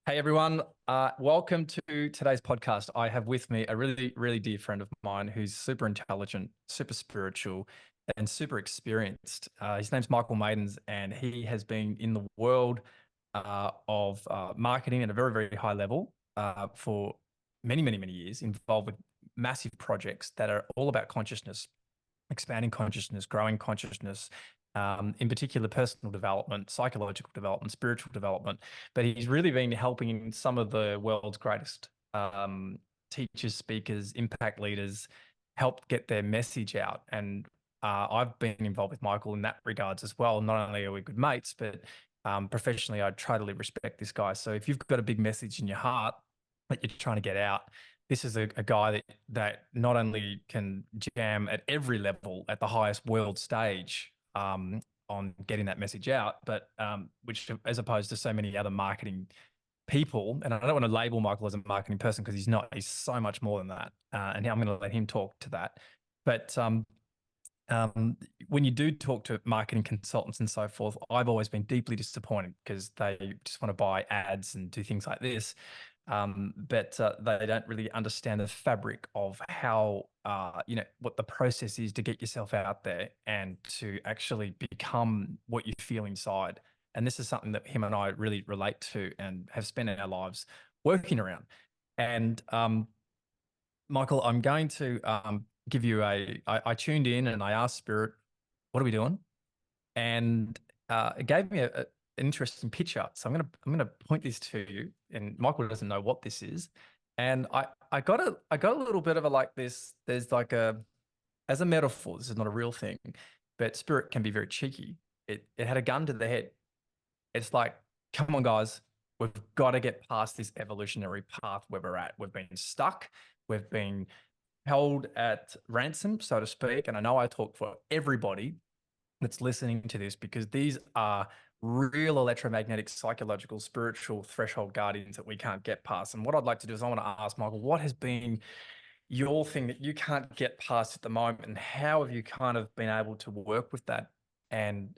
Hey everyone, welcome to today's podcast. I have with me a really, really dear friend of mine who's super intelligent, super spiritual, and super experienced. His name's Michael Maidens, and he has been in the world of marketing at a very, very high level for many, many, many years, involved with massive projects that are all about consciousness, expanding consciousness, growing consciousness, in particular personal development, psychological development, spiritual development. But he's really been helping some of the world's greatest teachers, speakers, impact leaders help get their message out. And I've been involved with Michael in that regards as well. Not only are we good mates, but professionally, I totally respect this guy. So if you've got a big message in your heart that you're trying to get out, this is a guy that not only can jam at every level at the highest world stage on getting that message out, but which, as opposed to so many other marketing people, and I don't want to label Michael as a marketing person because he's not. He's so much more than that, and I'm going to let him talk to that. But when you do talk to marketing consultants and so forth, I've always been deeply disappointed because they just want to buy ads and do things like this. But they don't really understand the fabric of how, what the process is to get yourself out there and to actually become what you feel inside. And this is something that him and I really relate to and have spent our lives working around. And Michael, I'm going to give you I tuned in and I asked Spirit, what are we doing? And it gave me an interesting picture. So I'm gonna point this to you. And Michael doesn't know what this is. And I got a little bit of a like this. There's like a as a metaphor. This is not a real thing, but Spirit can be very cheeky. It had a gun to the head. It's like, come on, guys, we've got to get past this evolutionary path where we're at. We've been stuck. We've been held at ransom, so to speak. And I know I talk for everybody that's listening to this because these are real electromagnetic, psychological, spiritual threshold guardians that we can't get past. And what I'd like to do is I want to ask Michael, what has been your thing that you can't get past at the moment, and how have you kind of been able to work with that and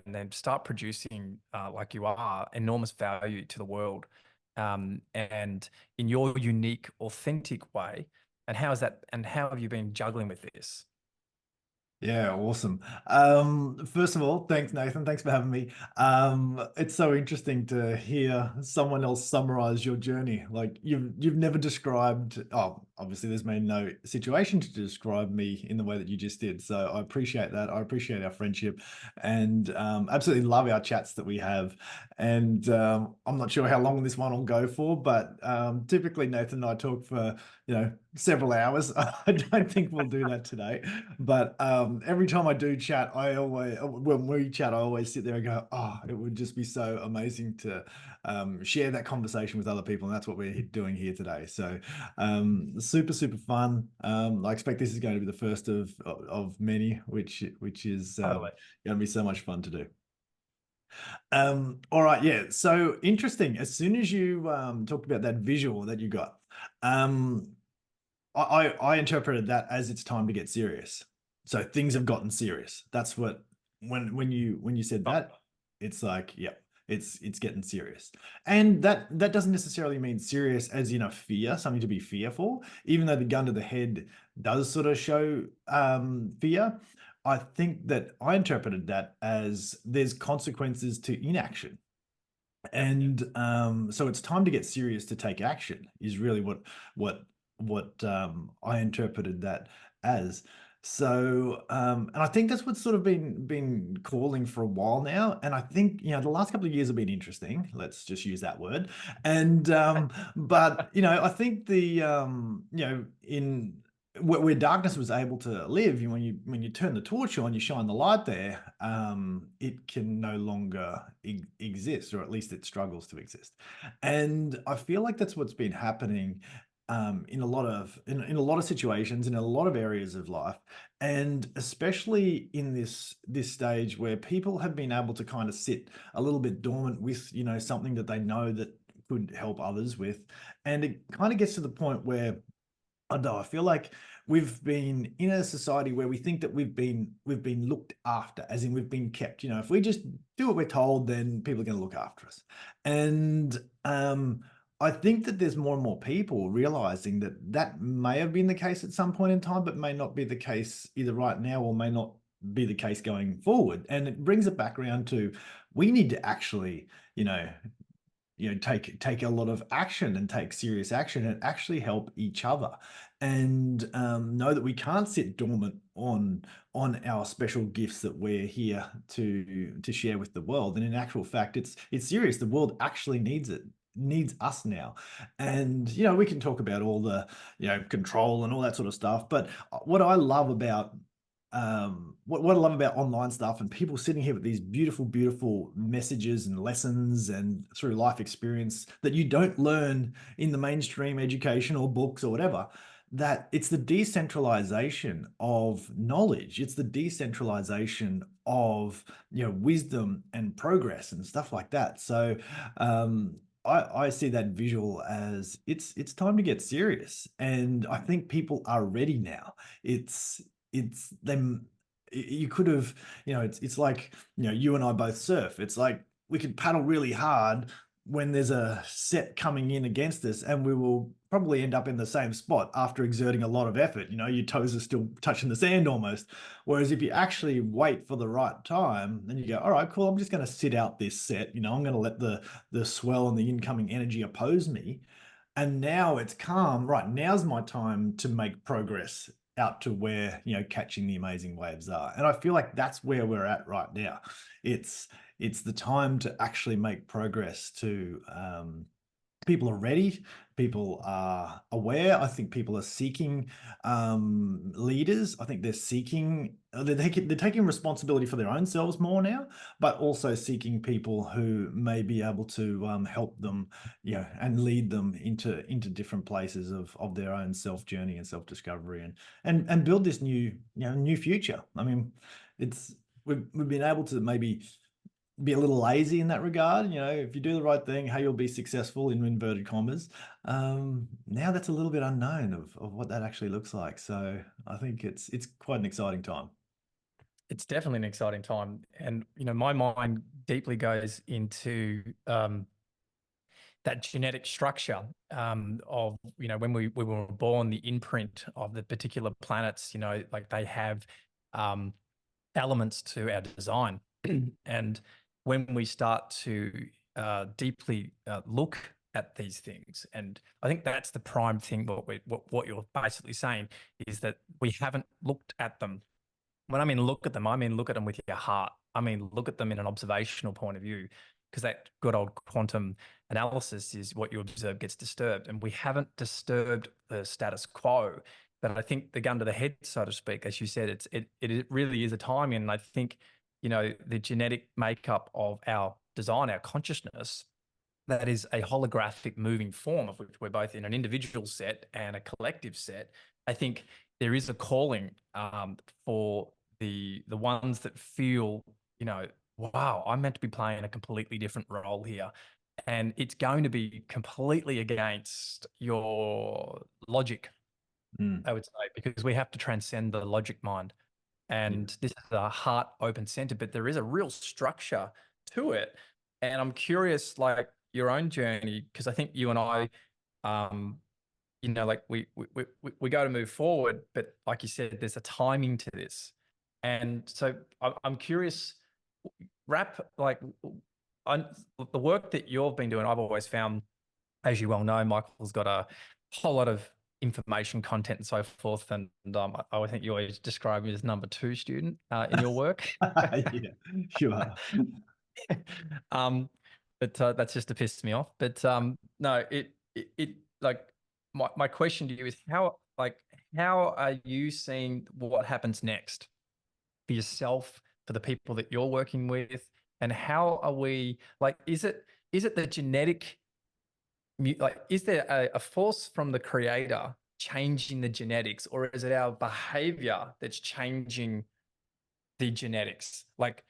then start producing like you are enormous value to the world, and in your unique, authentic way? And how is that? And how have you been juggling with this? Yeah, awesome. First of all, thanks, Nathan. Thanks for having me. It's so interesting to hear someone else summarize your journey. Like you've never described, oh, obviously there's been no situation to describe me in the way that you just did. So I appreciate that. I appreciate our friendship and absolutely love our chats that we have. And I'm not sure how long this one will go for, but typically Nathan and I talk for, several hours. I don't think we'll do that today. But every time I do chat, when we chat, I always sit there and go, oh, it would just be so amazing to share that conversation with other people. And that's what we're doing here today. So super, super fun. I expect this is going to be the first of many, which is Totally. going to be so much fun to do. All right, yeah. So interesting. As soon as you talked about that visual that you got, um, I interpreted that as it's time to get serious. So things have gotten serious. That's what when you said Oh, that, it's like, yeah, it's getting serious. And that doesn't necessarily mean serious as in a fear, something to be fearful, even though the gun to the head does sort of show fear. I think that I interpreted that as there's consequences to inaction. And so it's time to get serious to take action is really what I interpreted that as. So and I think that's what's sort of been calling for a while now. And I think the last couple of years have been interesting. Let's just use that word. And but I think the in where darkness was able to live, when you turn the torch on, you shine the light there, it can no longer exist, or at least it struggles to exist. And I feel like that's what's been happening in a lot of situations, in a lot of areas of life, and especially in this stage where people have been able to kind of sit a little bit dormant with something that they know that could help others with, and it kind of gets to the point where I know. I feel like we've been in a society where we think that we've been looked after, as in we've been kept. If we just do what we're told, then people are going to look after us. And I think that there's more and more people realizing that that may have been the case at some point in time, but may not be the case either right now or may not be the case going forward. And it brings it back around to we need to actually, you know, take a lot of action and take serious action and actually help each other, and know that we can't sit dormant on our special gifts that we're here to share with the world. And in actual fact, it's serious. The world actually needs us now. And we can talk about all the control and all that sort of stuff, but what I love about what I love about online stuff and people sitting here with these beautiful, beautiful messages and lessons and through life experience that you don't learn in the mainstream education or books or whatever, that it's the decentralization of knowledge. It's the decentralization of, wisdom and progress and stuff like that. So, I see that visual as it's time to get serious. And I think people are ready now. It's them. You could have, it's like, you and I both surf. It's like we could paddle really hard when there's a set coming in against us, and we will probably end up in the same spot after exerting a lot of effort. Your toes are still touching the sand almost. Whereas if you actually wait for the right time, then you go, all right, cool, I'm just going to sit out this set. I'm going to let the swell and the incoming energy oppose me. And now it's calm. Right, now's my time to make progress out to where, catching the amazing waves are. And I feel like that's where we're at right now. It's the time to actually make progress. To People are ready, people are aware. I think people are seeking leaders. I think they're seeking, they're taking responsibility for their own selves more now, but also seeking people who may be able to help them, and lead them into different places of their own self journey and self discovery, and build this new future. I mean, it's we've been able to maybe be a little lazy in that regard. If you do the right thing, how you'll be successful in inverted commas. Now that's a little bit unknown of what that actually looks like. So I think it's quite an exciting time. It's definitely an exciting time. And, my mind deeply goes into that genetic structure of, when we were born, the imprint of the particular planets, like they have elements to our design. And when we start to deeply look at these things, and I think that's the prime thing, what you're basically saying is that we haven't looked at them. When I mean look at them, I mean look at them with your heart. I mean look at them in an observational point of view, because that good old quantum analysis is what you observe gets disturbed, and we haven't disturbed the status quo. But I think the gun to the head, so to speak, as you said, it really is a timing. And I think, the genetic makeup of our design, our consciousness, that is a holographic moving form of which we're both in an individual set and a collective set. I think there is a calling for the ones that feel, wow, I'm meant to be playing a completely different role here. And it's going to be completely against your logic, Mm, I would say, because we have to transcend the logic mind. yeah. And this is a heart open center, but there is a real structure to it. And I'm curious, like your own journey, because I think you and I, um, like we go to move forward, but like you said, there's a timing to this. And so I'm curious, like on the work that you've been doing, I've always found, as you well know, Michael's got a whole lot of information content and so forth. And I think you always describe me as number two student in your work. Yeah, you are. um, but that's just to piss me off. But no, it like my question to you is how are you seeing what happens next for yourself, for the people that you're working with, and how are we like? Is it the genetic? Like, is there a force from the creator changing the genetics, or is it our behavior that's changing the genetics? Like,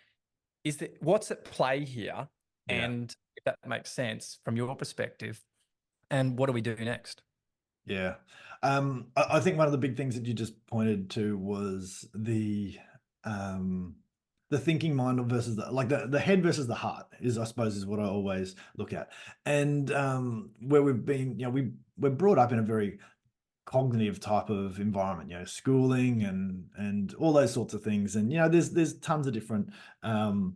what's at play here? Yeah. And if that makes sense from your perspective, and what do we do next? Yeah. I think one of the big things that you just pointed to was um, the thinking mind versus the head versus the heart is, I suppose, is what I always look at. And where we've been, we're brought up in a very cognitive type of environment, schooling and all those sorts of things. And there's tons of different um,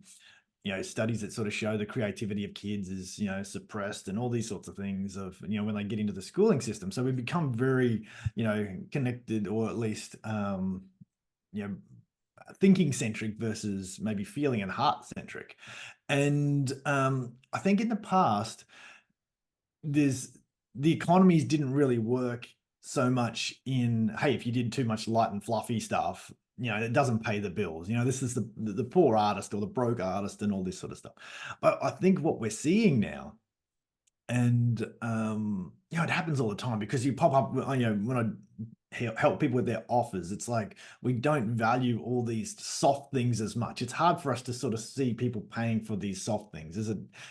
studies that sort of show the creativity of kids is, suppressed and all these sorts of things of, when they get into the schooling system. So we become very, connected, or at least, you know, thinking centric versus maybe feeling and heart centric. And I think in the past, there's the economies didn't really work so much in, hey, if you did too much light and fluffy stuff, it doesn't pay the bills. This is the poor artist or the broke artist and all this sort of stuff. But I think what we're seeing now, and it happens all the time, because you pop up, when I help people with their offers, it's like we don't value all these soft things as much. It's hard for us to sort of see people paying for these soft things.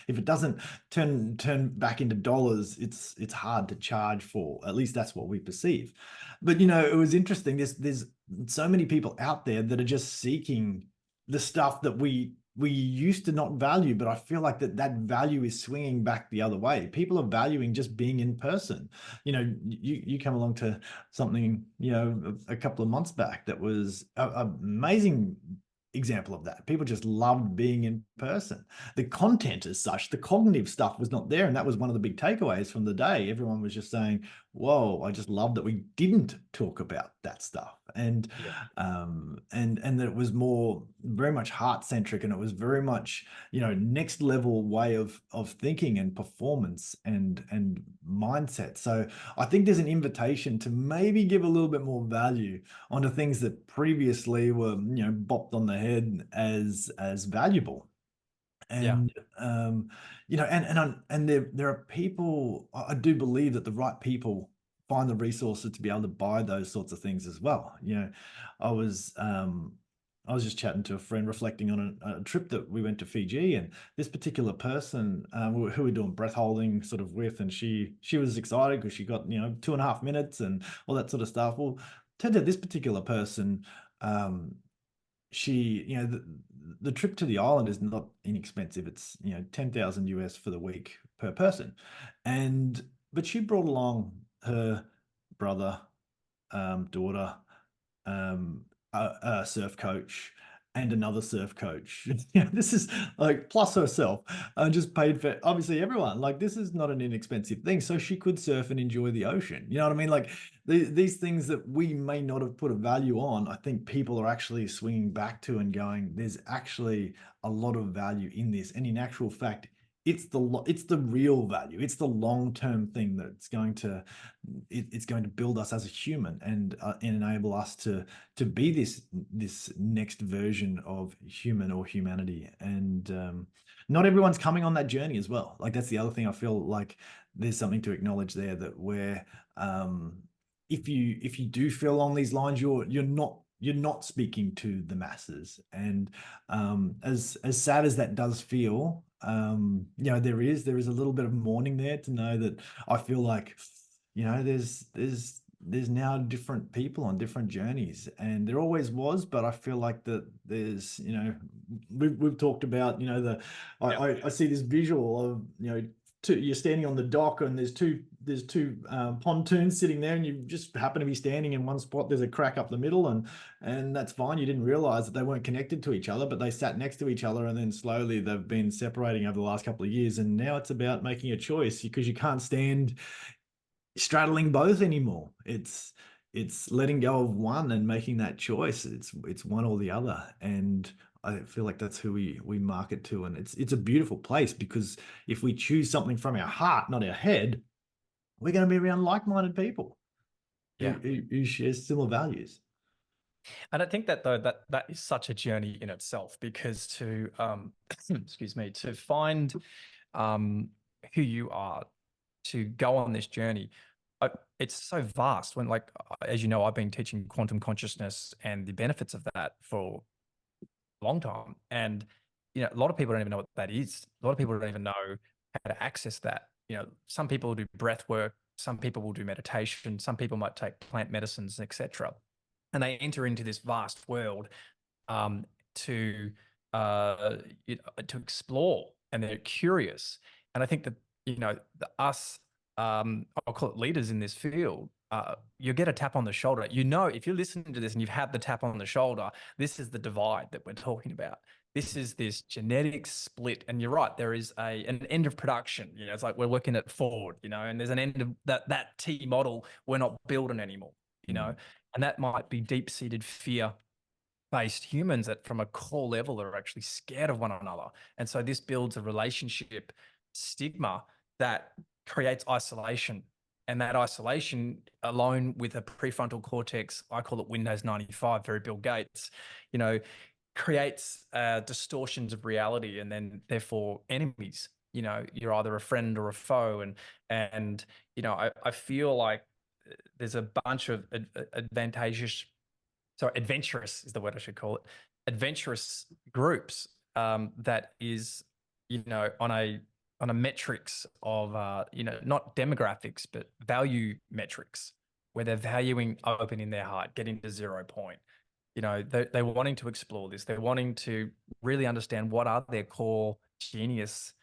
If it doesn't turn back into dollars, it's hard to charge for. At least that's what we perceive. But it was interesting. There's so many people out there that are just seeking the stuff that we used to not value, but I feel like that value is swinging back the other way. People are valuing just being in person. You come along to something, a couple of months back that was an amazing example of that. People just loved being in person. The content as such, the cognitive stuff was not there. And that was one of the big takeaways from the day. Everyone was just saying, whoa, I just love that we didn't talk about that stuff. And Yeah. and that it was more very much heart centric, and it was very much, next level way of thinking and performance and mindset. So I think there's an invitation to maybe give a little bit more value onto things that previously were, bopped on the head as valuable. Yeah. And and there are people. I do believe that the right people find the resources to be able to buy those sorts of things as well. I was um I was just chatting to a friend, reflecting on a trip that we went to Fiji, and this particular person, who we're doing breath holding sort of with, and she was excited because she got 2.5 minutes and all that sort of stuff. Well, turns out this particular person, um, she, the trip to the island is not inexpensive. It's 10,000 US for the week per person, and but she brought along her brother, daughter, a surf coach, and another surf coach. This is like plus herself, just paid for obviously everyone. Like, this is not an inexpensive thing, so she could surf and enjoy the ocean. You know what I mean? Like, these things that we may not have put a value on, I think people are actually swinging back to and going, there's actually a lot of value in this, and in actual fact, it's the real value. It's the long term thing that's going to it's going to build us as a human, and enable us to be this next version of human or humanity. And not everyone's coming on that journey as well. Like, that's the other thing. I feel like there's something to acknowledge there, that where if you do feel along these lines, you're not speaking to the masses. And as sad as that does feel, there is a little bit of mourning there, to know that I feel like, there's now different people on different journeys, and there always was. But I feel like that there's, we've talked about, Yeah. I see this visual of, you're standing on the dock, and there's two pontoons sitting there, and you just happen to be standing in one spot. There's a crack up the middle, and that's fine. You didn't realize that they weren't connected to each other, but they sat next to each other, and then slowly they've been separating over the last couple of years. And now it's about making a choice, because you can't stand straddling both anymore. It's letting go of one and making that choice. It's one or the other. And I feel like that's who we market to. And it's a beautiful place, because if we choose something from our heart, not our head, we're going to be around like-minded people who, Yeah. who share similar values. And I think that, though, that is such a journey in itself, because to excuse me, to find who you are, to go on this journey, it's so vast. When, like, as you know, I've been teaching quantum consciousness and the benefits of that for a long time, and a lot of people don't even know what that is. A lot of people don't even know how to access that. Some people do breath work, Some people will do meditation. Some people might take plant medicines, etc. And they enter into this vast world um, to to explore, and they're curious. And I think that us, I'll call it leaders in this field, you get a tap on the shoulder. If you're listening to this and you've had the tap on the shoulder, this is the divide that we're talking about. This is this genetic split, and you're right. There is an end of production. It's like we're looking at Ford, and there's an end of that T model we're not building anymore. And that might be deep-seated fear based humans that from a core level are actually scared of one another. And so this builds a relationship stigma that creates isolation. And that isolation, alone with a prefrontal cortex, I call it Windows 95, very Bill Gates, creates distortions of reality, and then therefore enemies. You're either a friend or a foe. And I feel like there's a bunch of adventurous is the word I should call it, adventurous groups that is, on a metrics of, not demographics, but value metrics, where they're valuing opening their heart, getting to 0 point. They're wanting to explore this. They're wanting to really understand what are their core genius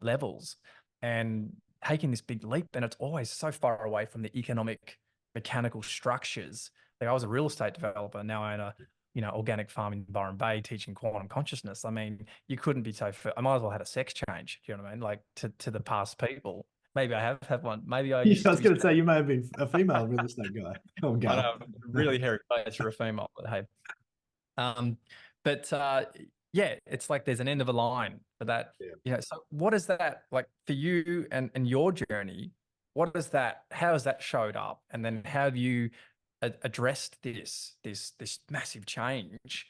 levels, and taking this big leap. And it's always so far away from the economic mechanical structures. Like, I was a real estate developer. Now I own a, organic farm in Byron Bay, teaching quantum consciousness. I mean, you couldn't be so. I might as well had a sex change. Do you know what I mean? Like to the past people. Maybe I have had one. Maybe I Yeah, used I to was be. going to say you may have been a female real estate guy or I gal. know, really hairy face. You're a female, but hey. Um, but yeah, it's like there's an end of a line for that. Yeah. So what is that like for you and your journey? What is that? How has that showed up? And then how have you addressed this massive change?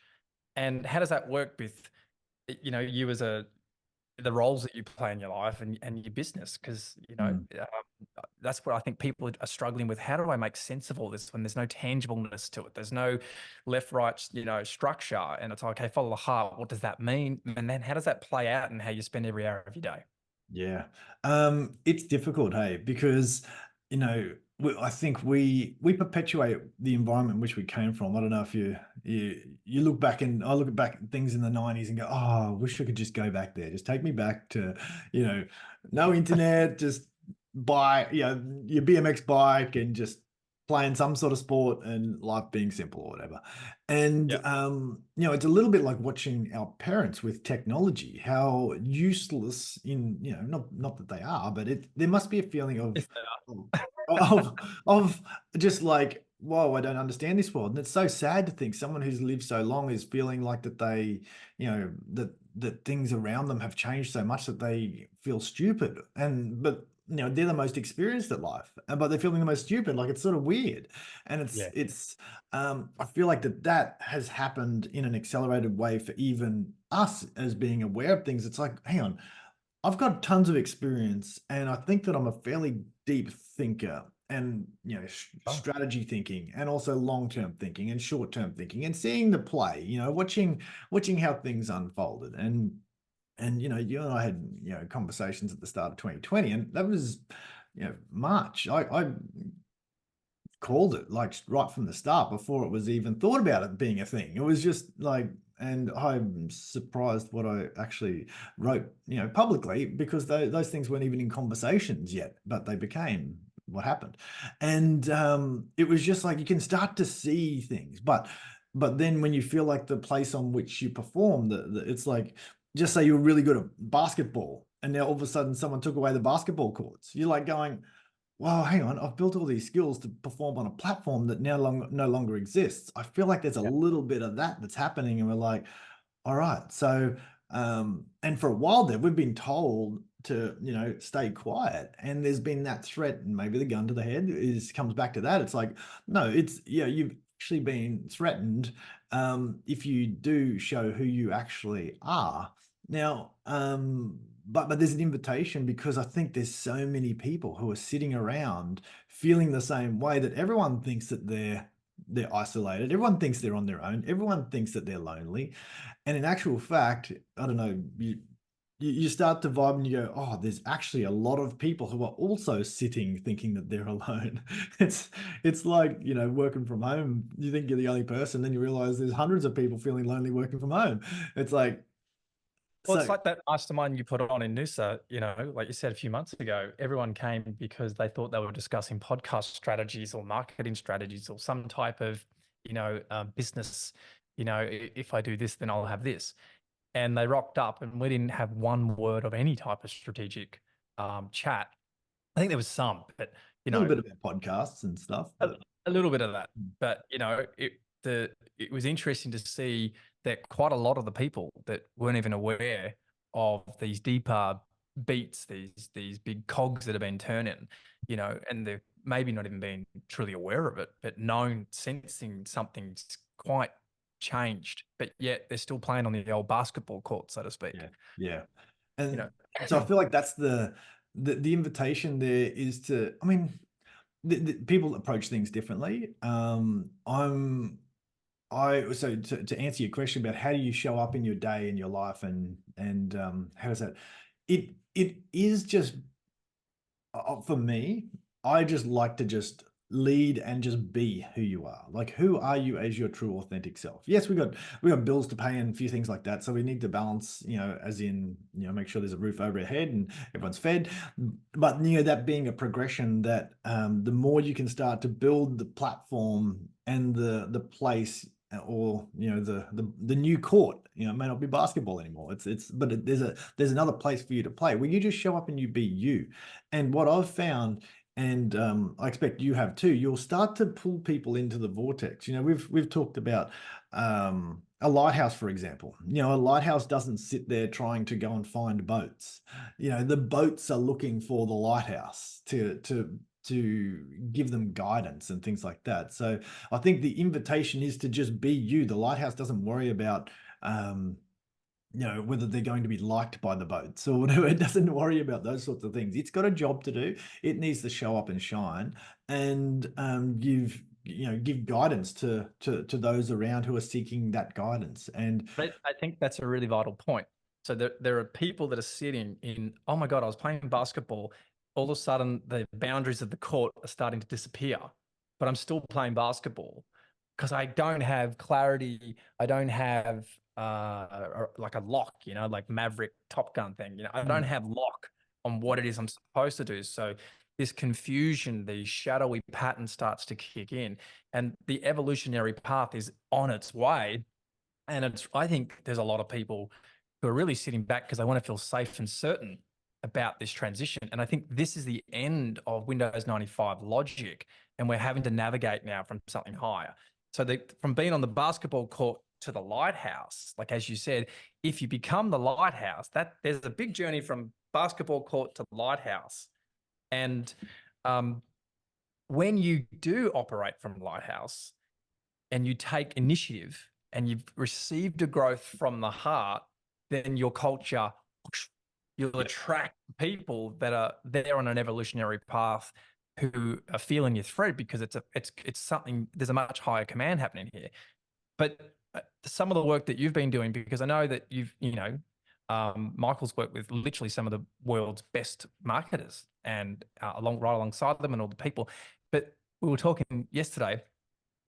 And how does that work with you as the roles that you play in your life and your business? Because that's what I think people are struggling with. How do I make sense of all this when there's no tangibleness to it? There's no left, right, structure. And it's like, okay, follow the heart. What does that mean? And then how does that play out in how you spend every hour of your day? Yeah. It's difficult, hey, because I think we perpetuate the environment in which we came from. I don't know if you look back, and I look back at things in the 90s and go, oh, I wish I could just go back there. Just take me back to, no internet, just buy, your BMX bike and just playing some sort of sport and life being simple or whatever. And Yep. it's a little bit like watching our parents with technology, how useless not that they are, but there must be a feeling Yes, of just like, whoa, I don't understand this world. And it's so sad to think someone who's lived so long is feeling like that they, that things around them have changed so much that they feel stupid. But they're the most experienced at life, but they're feeling the most stupid. Like, it's sort of weird. And yeah. I feel like that has happened in an accelerated way for even us as being aware of things. It's like, hang on, I've got tons of experience, and I think that I'm a fairly deep thinker, and Oh, strategy thinking, and also long-term thinking and short-term thinking, and seeing the play, watching how things unfolded. And you and I had conversations at the start of 2020, and that was March. I called it like right from the start, before it was even thought about it being a thing. It was just like, and I'm surprised what I actually wrote, publicly, because those things weren't even in conversations yet, but they became what happened. And it was just like, you can start to see things, but then when you feel like the place on which you perform, it's like, just say you were really good at basketball, and now all of a sudden someone took away the basketball courts. You're like going, wow, hang on, I've built all these skills to perform on a platform that no longer exists. I feel like there's a yeah. little bit of that's happening, and we're like, all right. So, and for a while there, we've been told to, stay quiet, and there's been that threat, and maybe the gun to the head comes back to that. It's like, no, you've actually been threatened, if you do show who you actually are. Now, but there's an invitation, because I think there's so many people who are sitting around feeling the same way, that everyone thinks that they're isolated. Everyone thinks they're on their own. Everyone thinks that they're lonely. And in actual fact, I don't know, you start to vibe and you go, oh, there's actually a lot of people who are also sitting thinking that they're alone. It's like, working from home. You think you're the only person, then you realize there's hundreds of people feeling lonely working from home. It's like, Well, it's so like that mastermind you put on in Noosa, like you said a few months ago, everyone came because they thought they were discussing podcast strategies or marketing strategies or some type of, business, if I do this, then I'll have this. And they rocked up and we didn't have one word of any type of strategic chat. I think there was some, but, a little bit about podcasts and stuff, a, but a little bit of that. But, it was interesting to see that quite a lot of the people that weren't even aware of these deeper beats, these big cogs that have been turning, and they're maybe not even being truly aware of it, but sensing something's quite changed, but yet they're still playing on the old basketball court, so to speak. yeah, yeah. You And know, so I feel like that's the invitation there is to, I mean, people approach things differently. So to answer your question about how do you show up in your day and your life, and how does that, it is just, for me, I just like to just lead and just be who you are. Like, who are you as your true authentic self? Yes, we got bills to pay and a few things like that. So we need to balance, as in, make sure there's a roof over your head and everyone's fed. But that being a progression, that the more you can start to build the platform and the place, or the new court, it may not be basketball anymore. There's another place for you to play where you just show up and you be you. And what I've found, and I expect you have too, you'll start to pull people into the vortex. We've talked about a lighthouse, for example. A lighthouse doesn't sit there trying to go and find boats. The boats are looking for the lighthouse to give them guidance and things like that. So I think the invitation is to just be you. The lighthouse doesn't worry about whether they're going to be liked by the boats or whatever. It doesn't worry about those sorts of things. It's got a job to do. It needs to show up and shine, and give guidance to those around who are seeking that guidance. And but I think that's a really vital point. So there are people that are sitting in, oh my God, I was playing basketball. All of a sudden, the boundaries of the court are starting to disappear, but I'm still playing basketball because I don't have clarity. I don't have like a lock, like Maverick Top Gun thing. I don't have lock on what it is I'm supposed to do. So this confusion, the shadowy pattern starts to kick in, and the evolutionary path is on its way. And I think there's a lot of people who are really sitting back because they want to feel safe and certain about this transition. And I think this is the end of Windows 95 logic, and we're having to navigate now from something higher. So from being on the basketball court to the lighthouse, like as you said, if you become the lighthouse, that there's a big journey from basketball court to lighthouse. And when you do operate from lighthouse and you take initiative and you've received a growth from the heart, then your culture, you'll attract people that are there on an evolutionary path who are feeling your thread, because it's something, there's a much higher command happening here. But some of the work that you've been doing, because I know that Michael's worked with literally some of the world's best marketers and right alongside them and all the people. But we were talking yesterday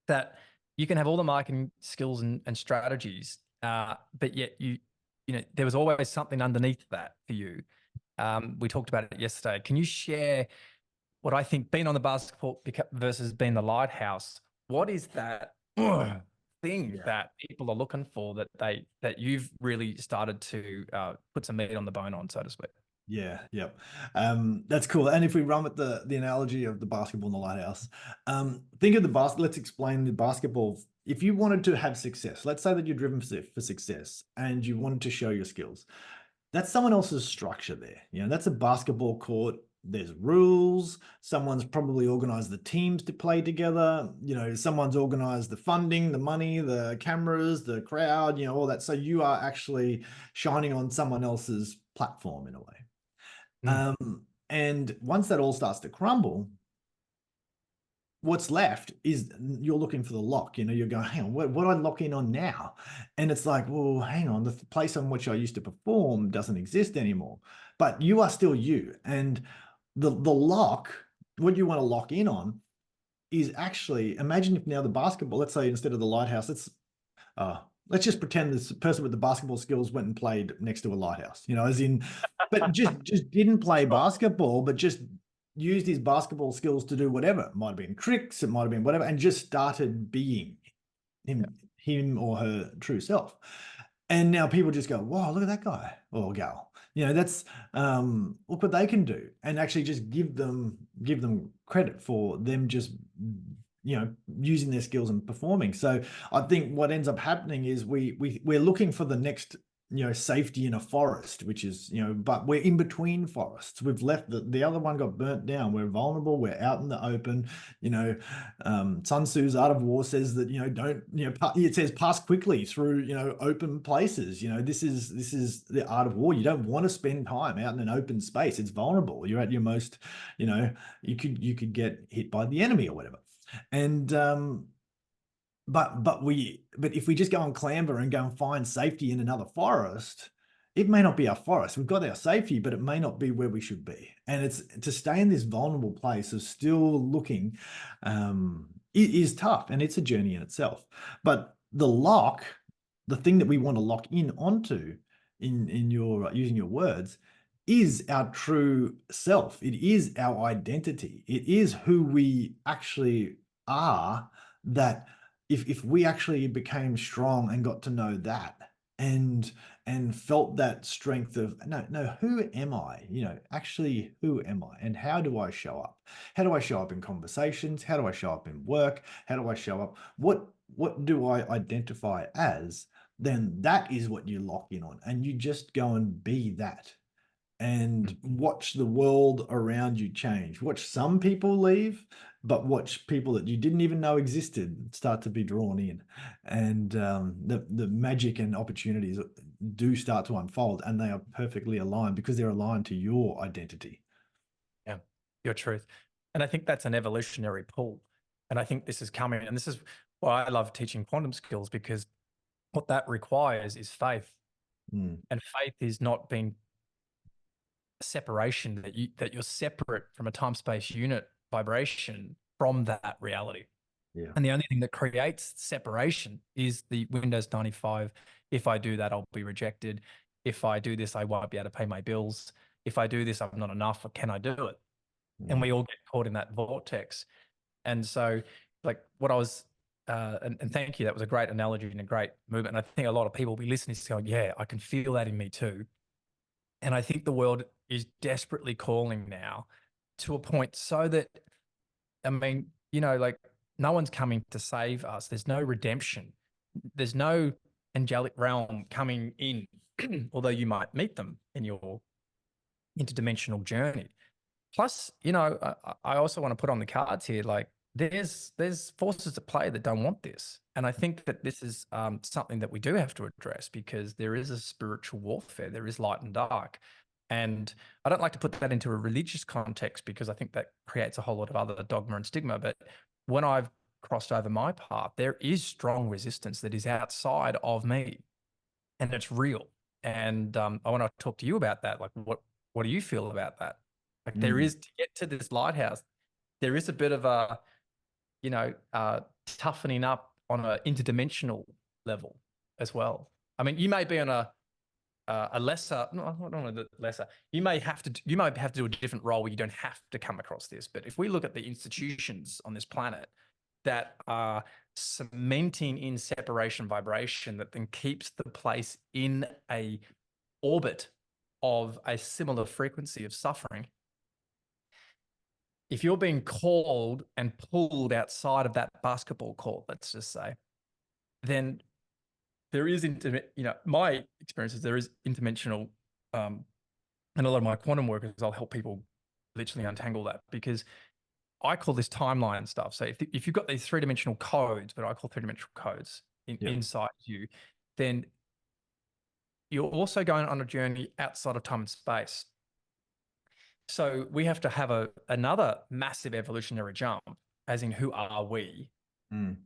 that you can have all the marketing skills and strategies, but yet there was always something underneath that for you. We talked about it yesterday. Can you share what I think being on the basketball versus being the lighthouse? What is that thing that people are looking for that you've really started to put some meat on the bone on, so to speak? Yeah, yep. That's cool. And if we run with the analogy of the basketball in the lighthouse, think of the basket. Let's explain the basketball. If you wanted to have success, let's say that you're driven for success and you wanted to show your skills, that's someone else's structure there. That's a basketball court. There's rules. Someone's probably organized the teams to play together. Someone's organized the funding, the money, the cameras, the crowd, all that. So you are actually shining on someone else's platform in a way. And once that all starts to crumble, what's left is you're looking for the lock. You're going, hang on, what do I lock in on now? And it's like, well, hang on, the place on which I used to perform doesn't exist anymore. But you are still you. And the lock, what you want to lock in on is actually, imagine if now the basketball, let's say instead of the lighthouse, let's just pretend this person with the basketball skills went and played next to a lighthouse, as in, but just didn't play basketball, but just used his basketball skills to do whatever. It might have been tricks, it might have been whatever, and just started being him or her true self. And now people just go, wow, look at that guy or gal. That's look what they can do, and actually just give them credit for them just using their skills and performing. So I think what ends up happening is we're looking for the next safety in a forest, which is but we're in between forests. We've left the other one got burnt down. We're vulnerable, we're out in the open. Sun Tzu's Art of War says that don't it says pass quickly through open places. This is the art of war. You don't want to spend time out in an open space. It's vulnerable. You're at your most, you could get hit by the enemy or whatever. And but if we just go and clamber and go and find safety in another forest, it may not be our forest. We've got our safety, but it may not be where we should be. And it's to stay in this vulnerable place of still looking, it is tough, and it's a journey in itself. But the lock, the thing that we want to lock in onto, in your using your words, is our true self. It is our identity. It is who we actually are. That if we actually became strong and got to know that, and felt that strength of no, who am I? Actually, who am I, and how do I show up? How do I show up in conversations? How do I show up in work? How do I show up? What do I identify as? Then that is what you lock in on, and you just go and be that, and watch the world around you change. Watch some people leave, but watch people that you didn't even know existed start to be drawn in, and the magic and opportunities do start to unfold, and they are perfectly aligned because they're aligned to your identity. Yeah, your truth. And I think that's an evolutionary pull. And I think this is coming, and this is why I love teaching quantum skills, because what that requires is faith. Mm. And faith is not being separation, that you're separate from a time-space unit vibration from that reality. Yeah. And the only thing that creates separation is the Windows 95. If I do that, I'll be rejected. If I do this, I won't be able to pay my bills. If I do this, I'm not enough. Can I do it? And we all get caught in that vortex. And so, like what I was, and thank you, that was a great analogy and a great movement. And I think a lot of people will be listening to going, yeah, I can feel that in me too. And I think the world is desperately calling now to a point so that, I mean, like no one's coming to save us. There's no redemption. There's no angelic realm coming in, although you might meet them in your interdimensional journey. Plus, I also want to put on the cards here, like there's forces at play that don't want this. And I think that this is something that we do have to address, because there is a spiritual warfare. There is light and dark. And I don't like to put that into a religious context, because I think that creates a whole lot of other dogma and stigma. But when I've crossed over my path, there is strong resistance that is outside of me, and it's real. And I want to talk to you about that. Like, what do you feel about that? Like, there is, to get to this lighthouse, there is a bit of a, toughening up on an interdimensional level as well. I mean, you may be on a lesser, no, I don't know, the lesser. You might have to do a different role where you don't have to come across this. But if we look at the institutions on this planet that are cementing in separation vibration, that then keeps the place in a orbit of a similar frequency of suffering, if you're being called and pulled outside of that basketball court, let's just say, then there is, my experience is there is interdimensional, and a lot of my quantum work is I'll help people literally untangle that, because I call this timeline stuff. So if you've got these three-dimensional codes, but I call three-dimensional codes inside you, then you're also going on a journey outside of time and space. So we have to have another massive evolutionary jump. as in who are we? Mm,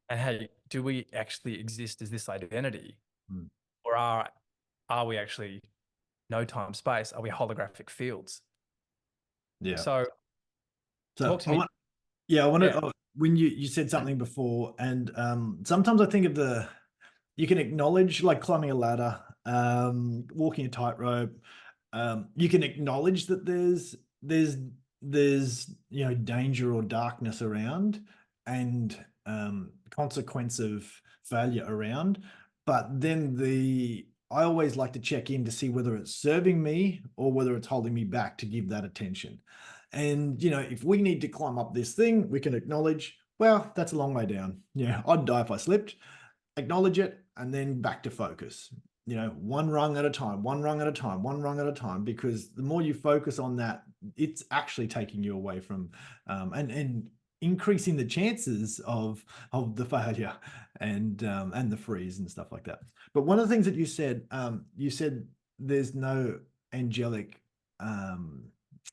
And hey, do we actually exist as this identity? mm. Or are we actually no time space? Are we holographic fields? Yeah. So So talk to me. I wanted, Yeah. when you said something before, and sometimes I think of you can acknowledge, like climbing a ladder, walking a tightrope. You can acknowledge that there's danger or darkness around, and consequence of failure around. But then I always like to check in to see whether it's serving me or whether it's holding me back to give that attention. And if we need to climb up this thing, we can acknowledge, well, that's a long way down. Yeah, I'd die if I slipped. Acknowledge it, and then back to focus. One rung at a time, one rung at a time, one rung at a time, because the more you focus on that, it's actually taking you away from and increasing the chances of the failure and the freeze and stuff like that. But one of the things that you said there's no angelic um,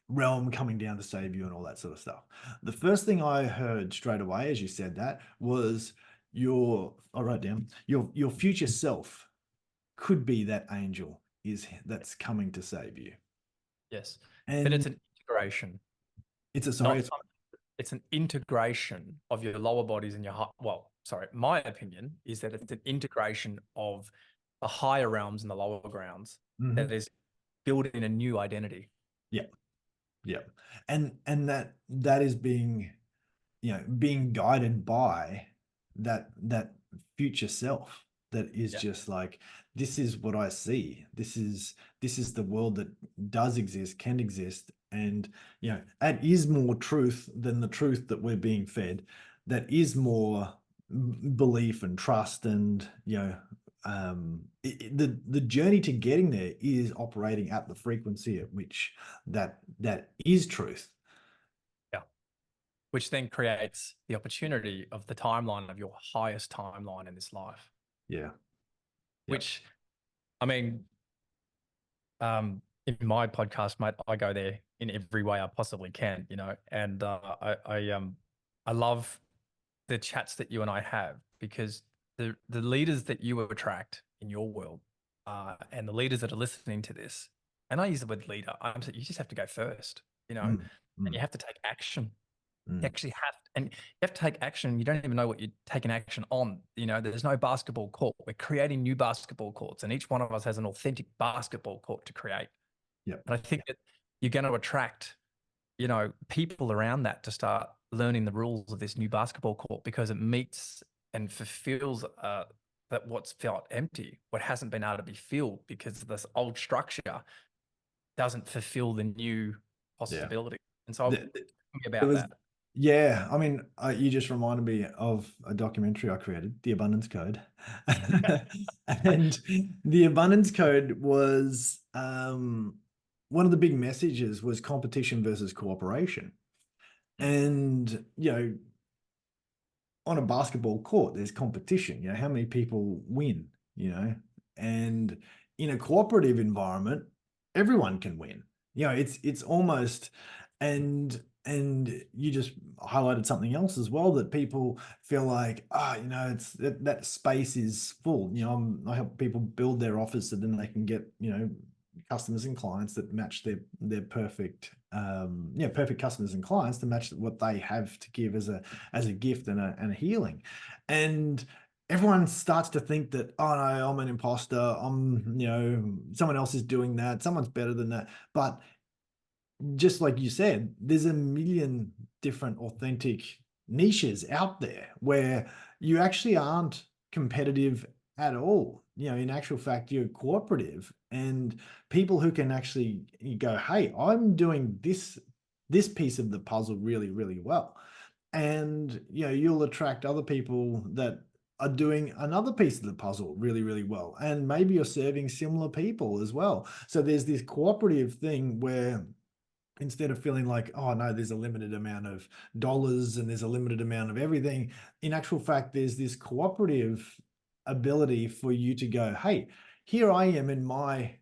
realm coming down to save you and all that sort of stuff. The first thing I heard straight away as you said that was I'll write down, your future self could be that angel that's coming to save you. Yes. But it's And an integration, it's a sorry, not it's it's an integration of your lower bodies and your well, sorry, my opinion is that it's an integration of the higher realms and the lower grounds that mhm. is building a new identity. Yeah, yeah. And that is being guided by that future self that is Yeah. just like, this is what I see, this is the world that does exist, can exist, and that is more truth than the truth that we're being fed, that is more belief and trust, and the journey to getting there is operating at the frequency at which that is truth. Yeah. Which then creates the opportunity of the timeline of your highest timeline in this life, Yeah, yeah. which, I mean, in my podcast, mate, I go there in every way I possibly can, and I love the chats that you and I have, because the leaders that you attract in your world, and the leaders that are listening to this, and I use the word leader, you just have to go first, and Mm, you mm, have to take action. You mm. actually and you have to take action. You don't even know what you're taking action on. There's no basketball court. We're creating new basketball courts, and each one of us has an authentic basketball court to create. Yep. And I think that you're going to attract, people around that to start learning the rules of this new basketball court, because it meets and fulfills that what's felt empty, what hasn't been able to be filled because this old structure doesn't fulfill the new Yeah. possibility. And so I'm Th- th- thinking It about was, that. yeah. I mean, you just reminded me of a documentary I created, The Abundance Code. And the Abundance Code was one of the big messages was competition versus cooperation. Mm. And, on a basketball court, there's competition. How many people win, and in a cooperative environment, everyone can win. It's almost, and you just highlighted something else as well, that people feel like, it's that space is full. I help people build their office so then they can get, customers and clients that match their perfect perfect customers and clients to match what they have to give as a gift and a healing. And everyone starts to think that, oh no, I'm an imposter, someone else is doing that, someone's better than that. But just like you said, there's a million different authentic niches out there where you actually aren't competitive at all. In actual fact, you're cooperative, and people who can actually go, hey, I'm doing this piece of the puzzle really, really well. And you'll attract other people that are doing another piece of the puzzle really, really well. And maybe you're serving similar people as well. So there's this cooperative thing where, instead of feeling like, oh no, there's a limited amount of dollars and there's a limited amount of everything, in actual fact, there's this cooperative ability for you to go, hey, here I am in my,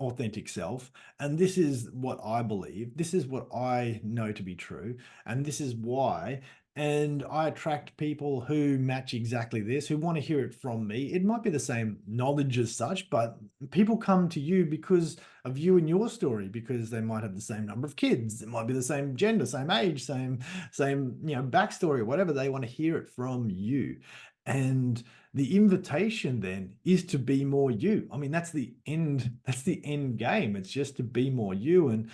authentic self, and this is what I believe, this is what I know to be true, and this is why. And I attract people who match exactly this, who want to hear it from me. It might be the same knowledge as such, but people come to you because of you and your story, because they might have the same number of kids, it might be the same gender, same age, same backstory, whatever. They want to hear it from you. And the invitation then is to be more you. I mean, that's the end game. It's just to be more you. And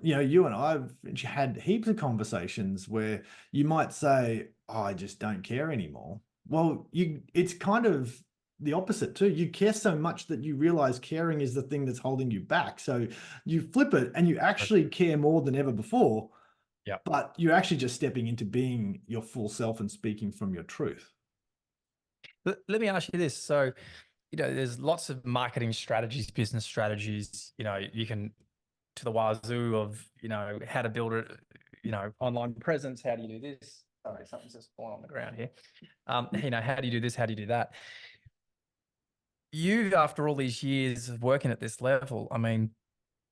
you and I've had heaps of conversations where you might say, oh, I just don't care anymore. Well, it's kind of the opposite too. You care so much that you realize caring is the thing that's holding you back. So you flip it and you actually care more than ever before, Yeah. but you're actually just stepping into being your full self and speaking from your truth. Let me ask you this. So, there's lots of marketing strategies, business strategies, you can to the wazoo of, how to build it, online presence. How do you do this? Sorry, something's just falling on the ground here. How do you do this? How do you do that? You, after all these years of working at this level, I mean,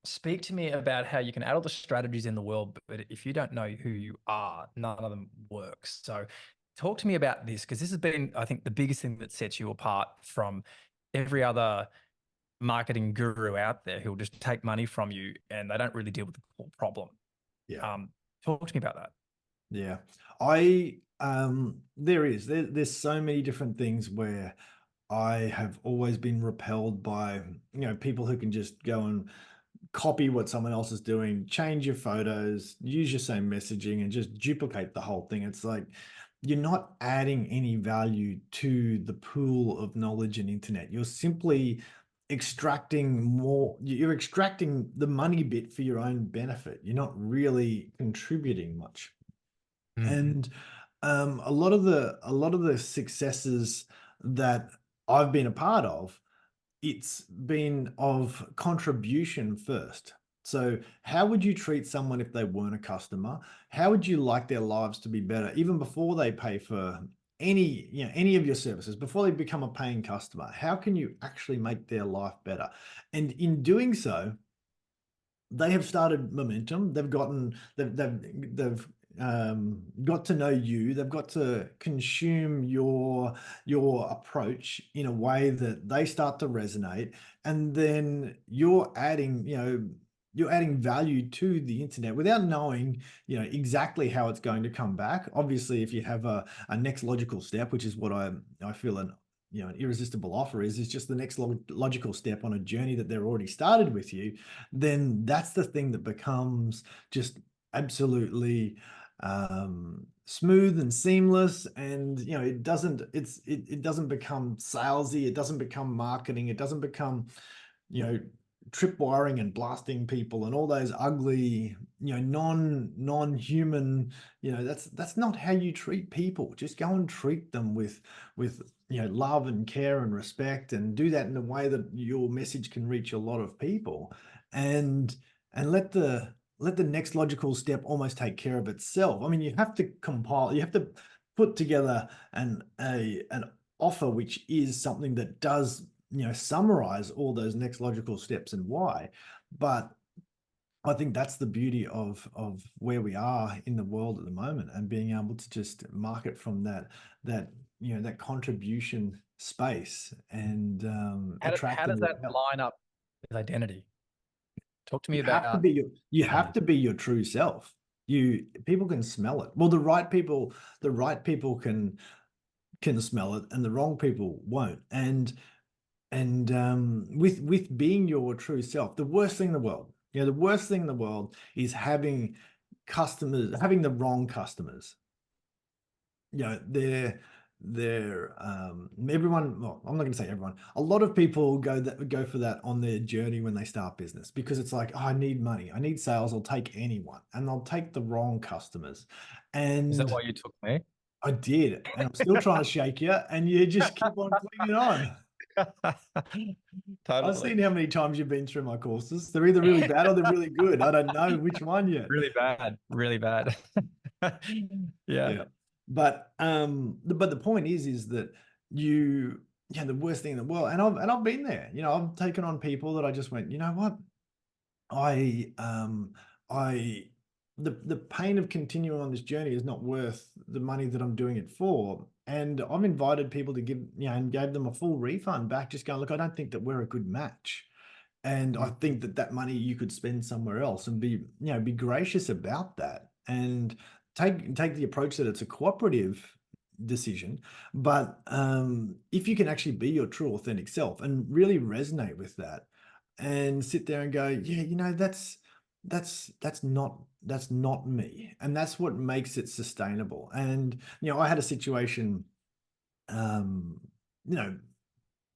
speak to me about how you can add all the strategies in the world, but if you don't know who you are, none of them works. So talk to me about this, because this has been, I think, the biggest thing that sets you apart from every other marketing guru out there who'll just take money from you and they don't really deal with the core problem. Yeah. Talk to me about that. Yeah. There's so many different things where I have always been repelled by, people who can just go and copy what someone else is doing, change your photos, use your same messaging, and just duplicate the whole thing. It's like you're not adding any value to the pool of knowledge and internet. You're simply extracting more, you're extracting the money bit for your own benefit. You're not really contributing much. And a lot of the successes that I've been a part of, it's been of contribution first. So how would you treat someone if they weren't a customer? How would you like their lives to be better even before they pay for any of your services, before they become a paying customer? How can you actually make their life better? And in doing so, they have started momentum. They've got to know you. They've got to consume your approach in a way that they start to resonate, and then you're adding value to the internet without knowing exactly how it's going to come back. Obviously, if you have a next logical step, which is what I feel an irresistible offer is just the next logical step on a journey that they're already started with you, then that's the thing that becomes just absolutely smooth and seamless. And it doesn't become salesy, it doesn't become marketing, it doesn't become tripwiring and blasting people and all those ugly, non-human, that's not how you treat people. Just go and treat them with love and care and respect, and do that in a way that your message can reach a lot of people, and let the next logical step almost take care of itself. I mean, you have to put together an offer which is something that does summarize all those next logical steps and why. But I think that's the beauty of where we are in the world at the moment, and being able to just market from that contribution space, and How attracting does it that out. line up with identity? Talk to me You have to about be you have identity. to be your true self. People can smell it. Well, the right people can smell it, and the wrong people won't. And with being your true self, the worst thing in the world, the worst thing in the world is having the wrong customers. They're everyone. Well, I'm not going to say everyone. A lot of people go for that on their journey when they start business, because it's like, oh, I need money, I need sales, I'll take anyone, and they'll take the wrong customers. Is that And why you took me? I did, and I'm still trying to shake you, and you just keep on clinging on. I've Totally. seen how many times you've been through my courses. They're either really bad or they're really good. I don't know which one yet. Really bad. Really bad. Yeah. Yeah. But the point is that you yeah, the worst thing in the world. And I've been there. You know, I've taken on people that I just went, you know what? I I the pain of continuing on this journey is not worth the money that I'm doing it for. And I've invited people to give, you know, and gave them a full refund back, just going, look, I don't think that we're a good match. And I Mm. think that that money you could spend somewhere else, and be, you know, be gracious about that, and take the approach that it's a cooperative decision. But if you can actually be your true authentic self and really resonate with that, and sit there and go, yeah, you know, that's not me, and that's what makes it sustainable. And you know, I had a situation, um, you know,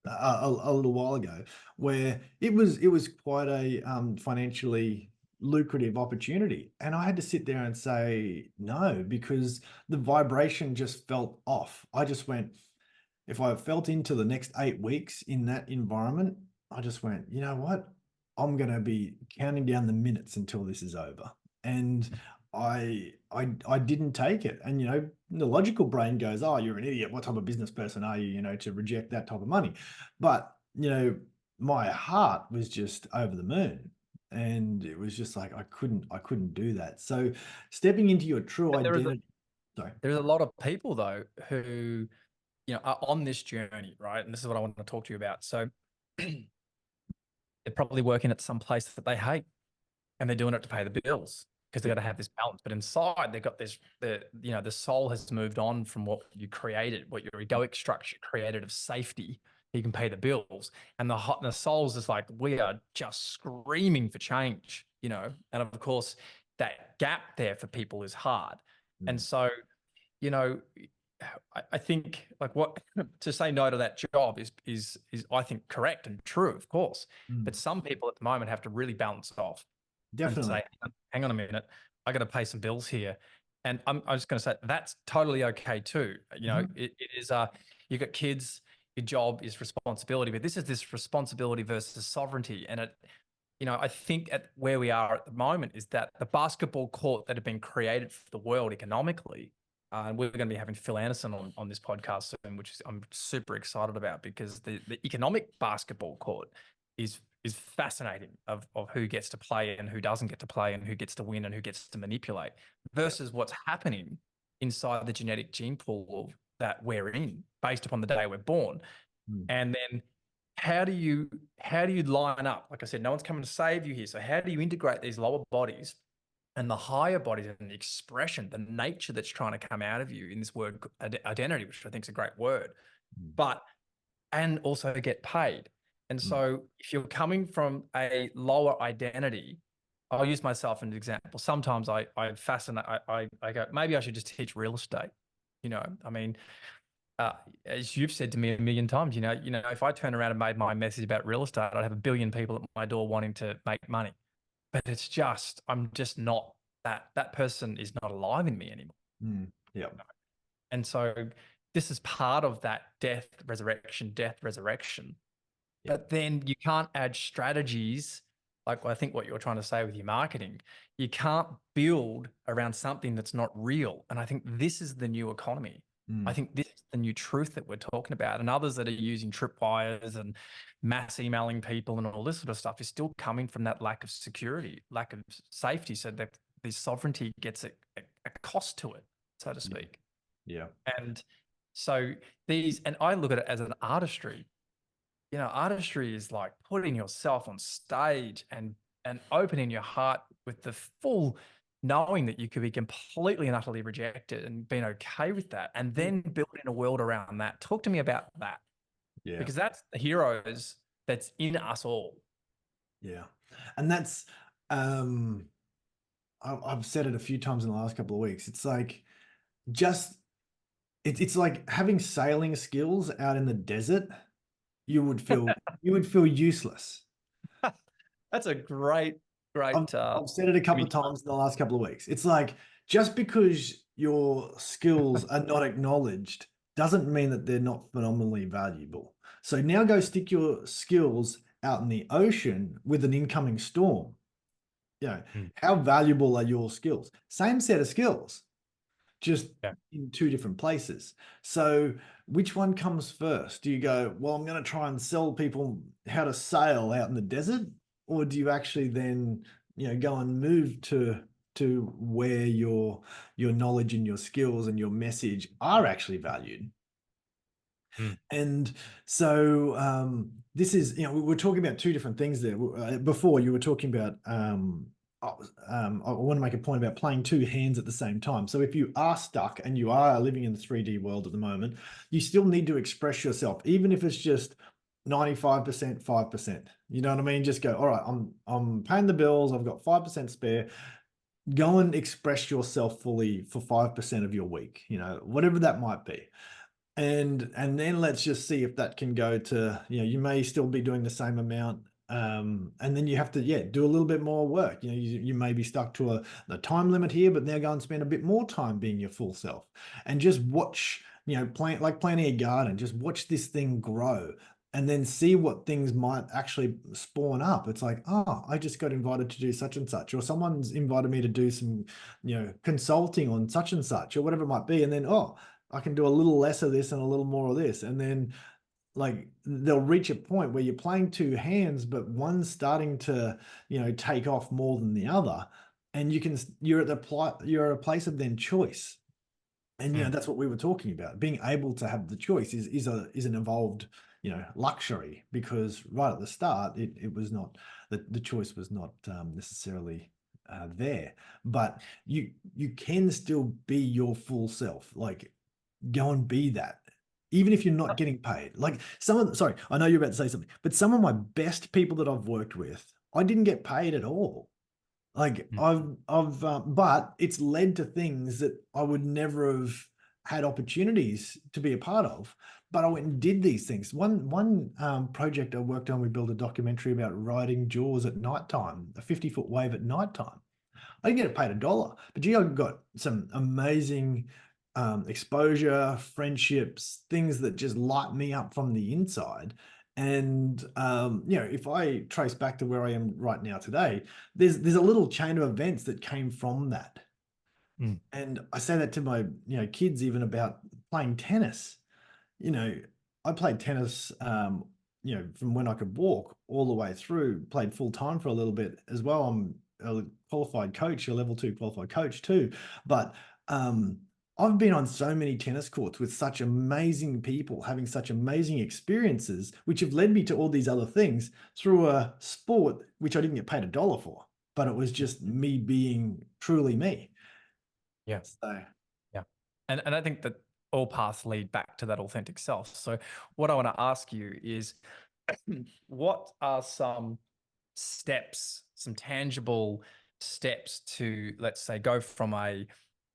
a little while ago, where it was quite a financially lucrative opportunity, and I had to sit there and say no, because the vibration just felt off. I just went, if I felt into the next 8 weeks in that environment, I just went, you know what? I'm going to be counting down the minutes until this is over. And I didn't take it. And, you know, the logical brain goes, oh, you're an idiot. What type of business person are you, you know, to reject that type of money? But, you know, my heart was just over the moon. And it was just like, I couldn't do that. So stepping into your true But identity. Sorry. there's a lot of people though who, you know, are on this journey, right? And this is what I want to talk to you about. So they're probably working at some place that they hate, and they're doing it to pay the bills because they've Yeah. got to have this balance. But inside, they've got this, you know, the soul has moved on from what you created, what your egoic structure created of safety. You can pay the bills, and the soul's is like, we are just screaming for change, you know. And of course, that gap there for people is hard. And Mm, so, you know, I think like what to say no to that job is I think correct and true, of course. But mm. some people at the moment have to really balance off and Definitely. say, hang on a minute, I got to pay some bills here. And I'm just going to say that's totally okay too. You know, Mhm. it is you got kids, your job is responsibility, but this responsibility versus sovereignty. And it, you know, I think at where we are at the moment is that the basketball court that had been created for the world economically, and we're going to be having Phil Anderson on this podcast soon, which is, I'm super excited about, because the economic basketball court is fascinating of who gets to play and who doesn't get to play and who gets to win and who gets to manipulate Yeah. versus what's happening inside the genetic gene pool that we're in based upon the day we're born. Mm, And then how do you line up? Like I said, no one's coming to save you here. So how do you integrate these lower bodies and the higher bodies and the expression, the nature that's trying to come out of you in this word identity, which I think is a great word, mm, but and also get paid. And mm, so if you're coming from a lower identity, I'll use myself as an example. Sometimes I fascinate, I go, maybe I should just teach real estate. You know, I mean, as you've said to me a million times, if I turn around and made my message about real estate, I'd have a billion people at my door wanting to make money. But it's just, I'm just not that person is not alive in me anymore. mm. Yeah. And so this is part of that death, resurrection. Yeah. But then you can't add strategies like I think what you're trying to say with your marketing. You can't build around something that's not real. And I think this is the new economy. I Mm, think this is the new truth that we're talking about. And others that are using tripwires and mass emailing people and all this sort of stuff is still coming from that lack of security, lack of safety. So that the sovereignty gets a cost to it, so to yeah. speak. Yeah. And so and I look at it as an artistry. Artistry is like putting yourself on stage and opening your heart with the full knowing that you could be completely and utterly rejected and being okay with that, and Mm, then building a world around that. Talk to me about that, yeah. because that's the heroes that's in us all. Yeah. And that's, um, I've said it a few times in the last couple of weeks. It's like, just, it's like having sailing skills out in the desert. You would feel useless. That's a great, great I've said it a couple image. of times in the last couple of weeks. It's like, just because your skills are not acknowledged doesn't mean that they're not phenomenally valuable. So now go stick your skills out in the ocean with an incoming storm. You know, Mm. how valuable are your skills? Same set of skills. just Yeah. in two different places. So which one comes first? Do you go, well, I'm going to try and sell people how to sail out in the desert? Or do you actually then, go and move to where your knowledge and your skills and your message are actually valued? Mm. And so this is, we were talking about two different things there. Before you were talking about, I want to make a point about playing two hands at the same time. So if you are stuck and you are living in the 3D world at the moment, you still need to express yourself, even if it's just 95%, 5%. You know what I mean? Just go, all right, I'm paying the bills. I've got 5% spare. Go and express yourself fully for 5% of your week, whatever that might be. And then let's just see if that can go to, you may still be doing the same amount. And then you have to, do a little bit more work. You may be stuck to a time limit here, but now go and spend a bit more time being your full self and just watch, planting a garden, just watch this thing grow and then see what things might actually spawn up. It's like, oh, I just got invited to do such and such, or someone's invited me to do some, consulting on such and such, or whatever it might be. And then, oh, I can do a little less of this and a little more of this. And then like they'll reach a point where you're playing two hands, but one's starting to, take off more than the other. And you're at a place of then choice. And, Mm. that's what we were talking about. Being able to have the choice is an evolved, luxury, because right at the start, it was not, the choice was not necessarily there, but you can still be your full self. Like, go and be that, even if you're not getting paid. Like sorry, I know you're about to say something, but some of my best people that I've worked with, I didn't get paid at all. Like Mm. but it's led to things that I would never have had opportunities to be a part of. But I went and did these things. One project I worked on, we built a documentary about riding Jaws at nighttime, a 50-foot wave at nighttime. I didn't get paid $1, but I got some amazing exposure, friendships, things that just light me up from the inside. And if I trace back to where I am right now today, there's a little chain of events that came from that. Mm. And I say that to my kids even about playing tennis. I played tennis from when I could walk all the way through, played full time for a little bit as well. I'm a qualified coach, a level 2 qualified coach too. But I've been on so many tennis courts with such amazing people, having such amazing experiences, which have led me to all these other things through a sport which I didn't get paid $1 for, but it was just me being truly me. Yeah. So Yeah. And I think that all paths lead back to that authentic self. So what I want to ask you is what are some steps, some tangible steps to, let's say, go from a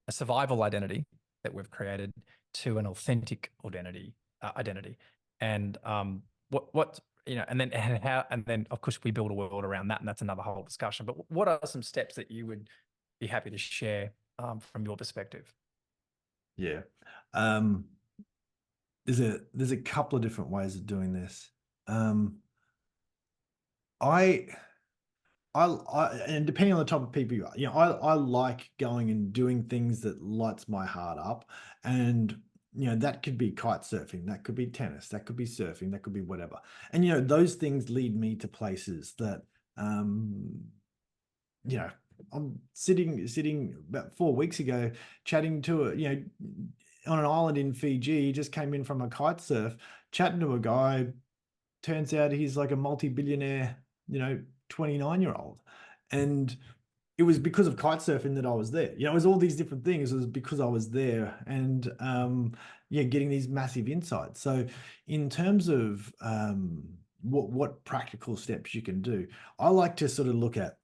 survival identity that we've created to an authentic identity. And what and then of course we build a world around that, and that's another whole discussion. But what are some steps that you would be happy to share from your perspective? yeah. Um, there's a couple of different ways of doing this. I and depending on the type of people you are, I like going and doing things that lights my heart up. And that could be kite surfing, that could be tennis, that could be surfing, that could be whatever. And those things lead me to places that you know I'm sitting about 4 weeks ago chatting to on an island in Fiji. Just came in from a kite surf, chatting to a guy. Turns out he's like a multi-billionaire, 29-year-old. And it was because of kite surfing that I was there. It was all these different things. It was because I was there, and getting these massive insights. So in terms of what practical steps you can do, I like to sort of look at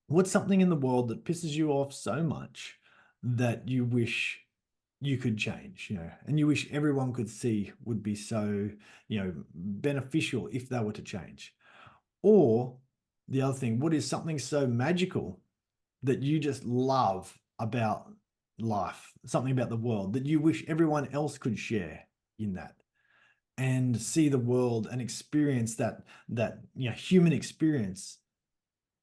what's something in the world that pisses you off so much that you wish you could change, and you wish everyone could see would be so, beneficial if they were to change. Or the other thing, what is something so magical that you just love about life, something about the world that you wish everyone else could share in that, and see the world and experience that human experience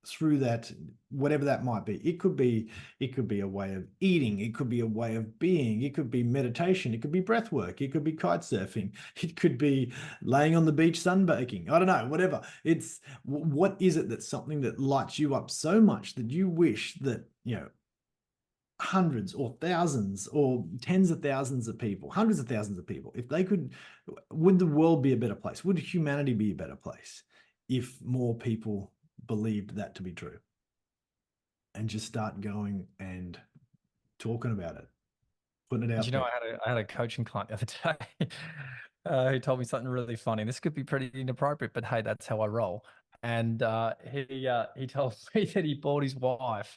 through that, whatever that might be. It could be a way of eating, it could be a way of being, it could be meditation, it could be breath work, it could be kite surfing, it could be laying on the beach sunbaking. I don't know, whatever. It's what is it that's something that lights you up so much that you wish that, hundreds or thousands or tens of thousands of people, hundreds of thousands of people, if they could, would the world be a better place? Would humanity be a better place if more people believed that to be true? And just start going and talking about it, putting it And out you know, there. I had a coaching client the other day who told me something really funny. This could be pretty inappropriate, but hey, that's how I roll. And he told me that he bought his wife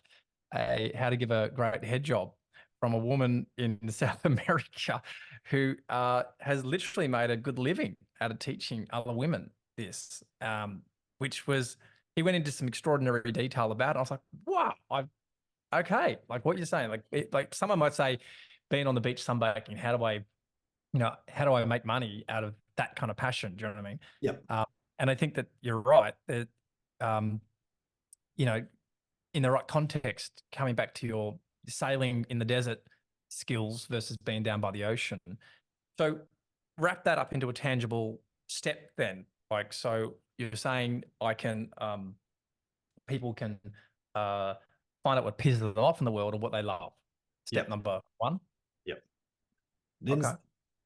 a how to give a great head job from a woman in South America who has literally made a good living out of teaching other women this, which was he went into some extraordinary detail about it. I was like, wow, okay, like what you're saying, like someone might say, being on the beach sunbaking, how do I make money out of that kind of passion? Do you know what I mean? Yep. And I think that you're right that, um, you know, in the right context, coming back to your sailing in the desert skills versus being down by the ocean. So wrap that up into a tangible step then. Like, so you're saying people can find out what pisses them off in the world or what they love. Step Yep. number one. Yep. Then Okay.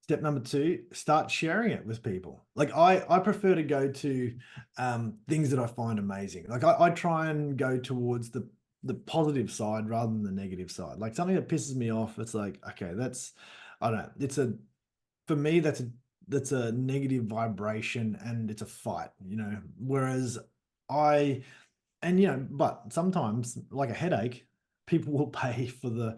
step number two, start sharing it with people. Like I prefer to go to things that I find amazing. Like I try and go towards the positive side rather than the negative side. Like something that pisses me off, it's like, okay, that's, I don't know. For me, that's a negative vibration and it's a fight, Whereas I but sometimes, like a headache, people will pay for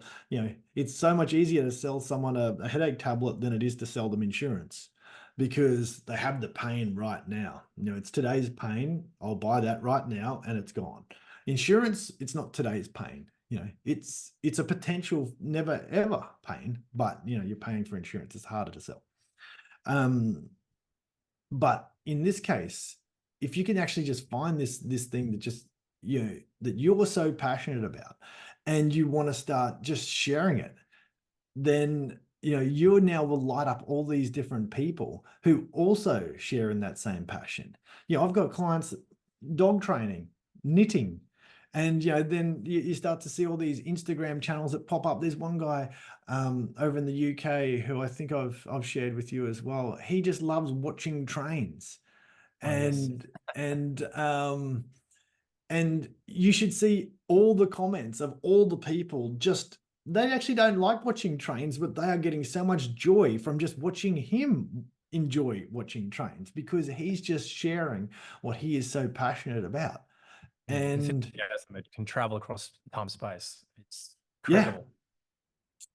it's so much easier to sell someone a headache tablet than it is to sell them insurance because they have the pain right now. It's today's pain. I'll buy that right now and it's gone. Insurance, it's not today's pain. It's a potential never ever pain, but you're paying for insurance. It's harder to sell. Um, but in this case, if you can actually just find this thing that just that you're so passionate about and you want to start just sharing it, then you now will light up all these different people who also share in that same passion. I've got clients, dog training, knitting, and then you start to see all these Instagram channels that pop up. There's one guy over in the UK who I think I've shared with you as well. He just loves watching trains, Oh, yes. and you should see all the comments of all the people. Just they actually don't like watching trains, but they are getting so much joy from just watching him enjoy watching trains because he's just sharing what he is so passionate about. And Enthusiasm, it can travel across time space. It's yeah, incredible.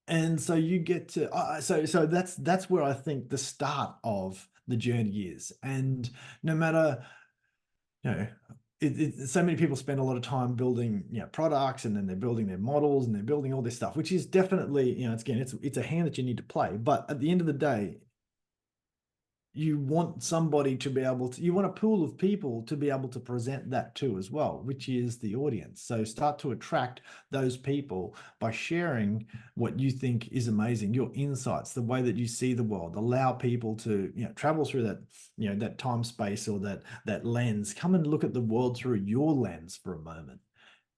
and so you get to so that's where I think the start of the journey is. And no matter you know so many people spend a lot of time building products, and then they're building their models and they're building all this stuff, which is definitely it's a hand that you need to play. But at the end of the day, you want somebody to be able to, you want a pool of people to be able to present that to as well, which is the audience. So start to attract those people by sharing what you think is amazing, your insights, the way that you see the world. Allow people to travel through that that time space or that lens. Come and look at the world through your lens for a moment,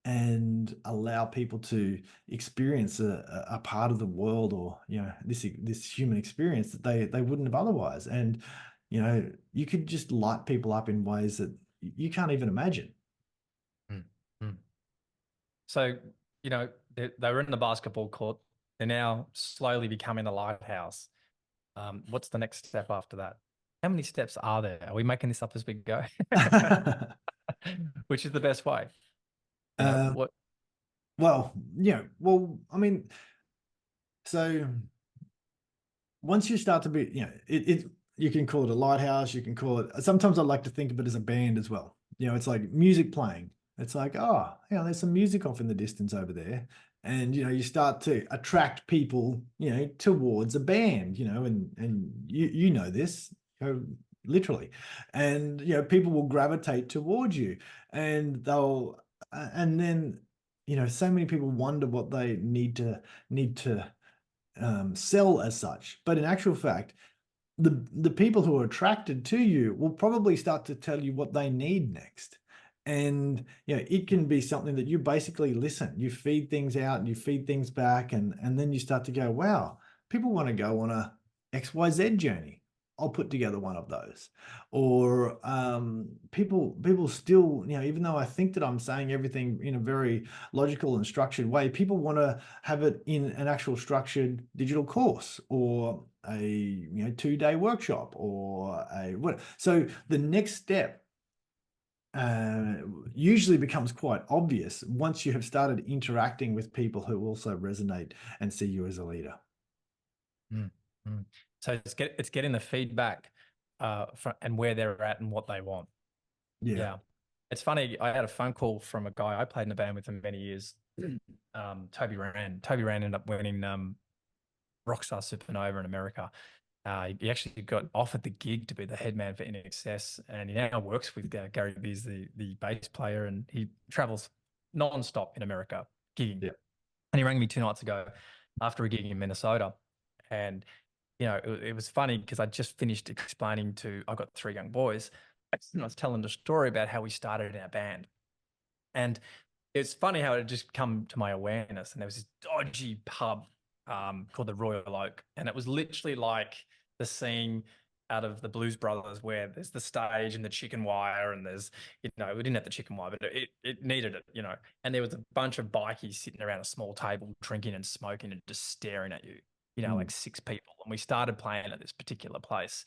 and allow people to experience a part of the world, or this human experience that they wouldn't have otherwise. And you could just light people up in ways that you can't even imagine. Mm, mm. So, they were in the basketball court. They're now slowly becoming a lighthouse. What's the next step after that? How many steps are there? Are we making this up as we go? Which is the best way? uh, What? I mean, so once you start to be, you can call it a lighthouse, you can call it, sometimes I like to think of it as a band as well. It's like music playing. It's like, oh, there's some music off in the distance over there. And, you start to attract people, towards a band, and you know this, literally. And, people will gravitate towards you, and they'll And then, so many people wonder what they need to sell as such. But in actual fact, the people who are attracted to you will probably start to tell you what they need next. And it can be something that you basically listen, you feed things out and you feed things back, and then you start to go, wow, people want to go on a XYZ journey. I'll put together one of those. Or people still, even though I think that I'm saying everything in a very logical and structured way, people want to have it in an actual structured digital course, or a 2-day workshop, or a what. So the next step uh, usually becomes quite obvious once you have started interacting with people who also resonate and see you as a leader. Mm, mm. So it's getting the feedback from, and where they're at and what they want. Yeah. Yeah. It's funny. I had a phone call from a guy I played in a band with for many years. Toby Rand. Toby Rand ended up winning Rockstar Supernova in America. He actually got offered the gig to be the head man for NXS, and he now works with Gary Vee's the bass player, and he travels non-stop in America gigging. Yeah. And he rang me 2 nights ago after a gig in Minnesota, and it was funny because I just finished explaining I got 3 young boys, and I was telling the story about how we started in our band, and it's funny how it just come to my awareness. And there was this dodgy pub called the Royal Oak, and it was literally like the scene out of the Blues Brothers where there's the stage and the chicken wire, and there's we didn't have the chicken wire, but it needed it, and there was a bunch of bikies sitting around a small table drinking and smoking and just staring at you, Mm. like 6 people. And we started playing at this particular place,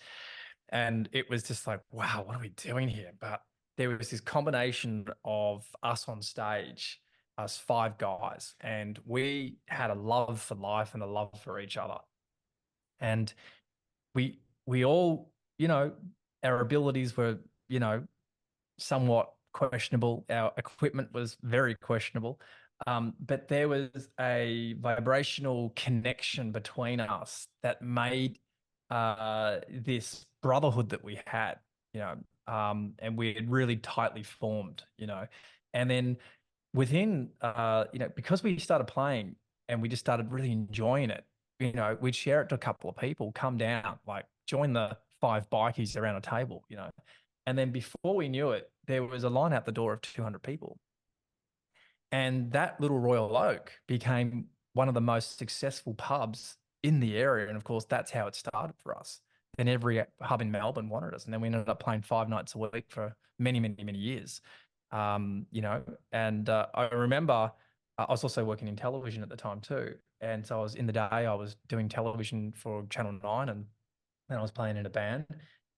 and it was just like, wow, what are we doing here? But there was this combination of us on stage, us 5 guys, and we had a love for life and a love for each other. And we all, our abilities were, somewhat questionable. Our equipment was very questionable. But there was a vibrational connection between us that made this brotherhood that we had, and we had really tightly formed, and then within, because we started playing and we just started really enjoying it, we'd share it to a couple of people, come down, like join the 5 bikies around a table, and then before we knew it, there was a line out the door of 200 people. And that little Royal Oak became one of the most successful pubs in the area. And of course, that's how it started for us. Then every pub in Melbourne wanted us. And then we ended up playing 5 nights a week for many, many, many years. And I remember I was also working in television at the time too. And so in the day, I was doing television for Channel 9, and then I was playing in a band,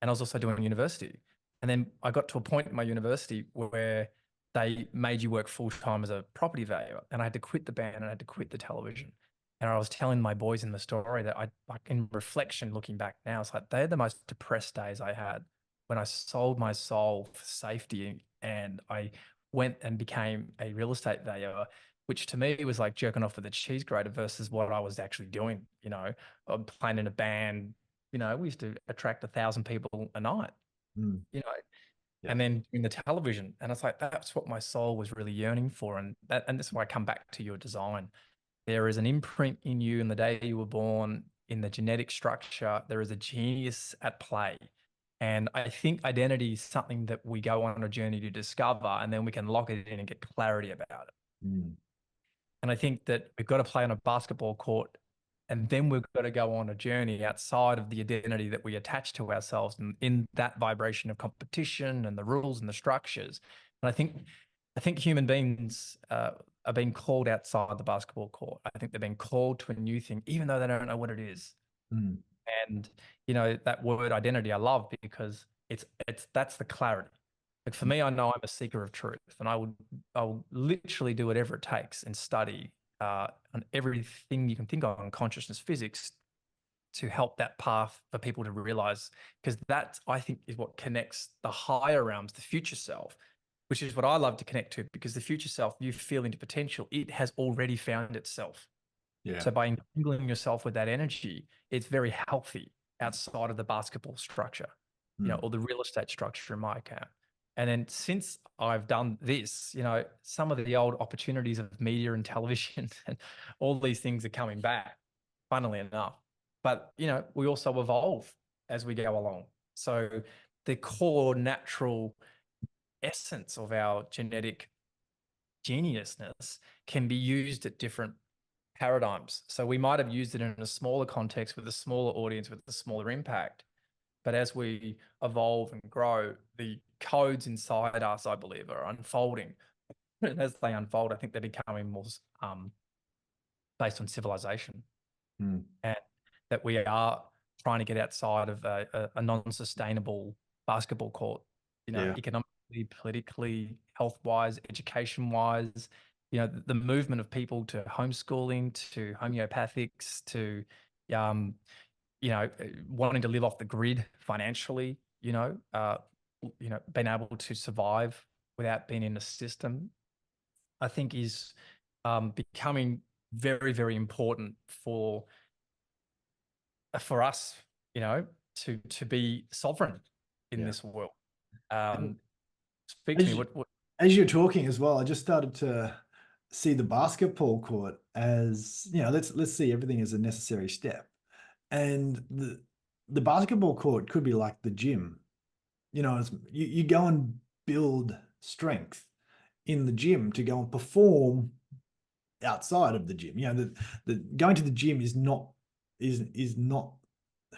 and I was also doing university. And then I got to a point in my university where they made you work full time as a property valuer, and I had to quit the band and I had to quit the television. And I was telling my boys in the story that I, like, in reflection, looking back now, it's like they're the most depressed days I had when I sold my soul for safety and I went and became a real estate valuer, which to me was like jerking off with a cheese grater versus what I was actually doing. I'm playing in a band. We used to attract 1,000 people a night. Mm. You know, Yeah. and then in the television, and it's like that's what my soul was really yearning for, and that's why I come back to your design. There is an imprint in you in the day you were born, in the genetic structure. There is a genius at play. And I think identity is something that we go on a journey to discover, and then we can lock it in and get clarity about it. Mm. And I think that we've got to play on a basketball court, and then we've got to go on a journey outside of the identity that we attach to ourselves, and in that vibration of competition and the rules and the structures. And I think human beings are being called outside the basketball court. I think they're being called to a new thing, even though they don't know what it is. Mm. And that word identity I love, because it's that's the clarity. Like for me, I know I'm a seeker of truth, and I'll literally do whatever it takes and study on everything you can think of on consciousness physics to help that path for people to realize, because that, I think, is what connects the higher realms, the future self, which is what I love to connect to, because the future self, you feel into potential, it has already found itself. Yeah. So by entangling yourself with that energy, it's very healthy outside of the basketball structure, Mm. or the real estate structure in my account. And then since I've done this, some of the old opportunities of media and television and all these things are coming back, funnily enough. But, we also evolve as we go along. So the core natural essence of our genetic geniusness can be used at different paradigms. So we might have used it in a smaller context with a smaller audience with a smaller impact. But as we evolve and grow, the codes inside us, I believe, are unfolding. And as they unfold, I think they're becoming more based on civilization, Mm. and that we are trying to get outside of a non-sustainable basketball court, Yeah. economically, politically, health-wise, education-wise, the movement of people to homeschooling, to homeopathics, to um, wanting to live off the grid financially, being able to survive without being in a system, I think is becoming very, very important for us, to be sovereign in Yeah. this world. And Speak to me. as What? as you're talking as well, I just started to see the basketball court as, let's see everything as a necessary step. And the basketball court could be like the gym. You go and build strength in the gym to go and perform outside of the gym. The going to the gym is not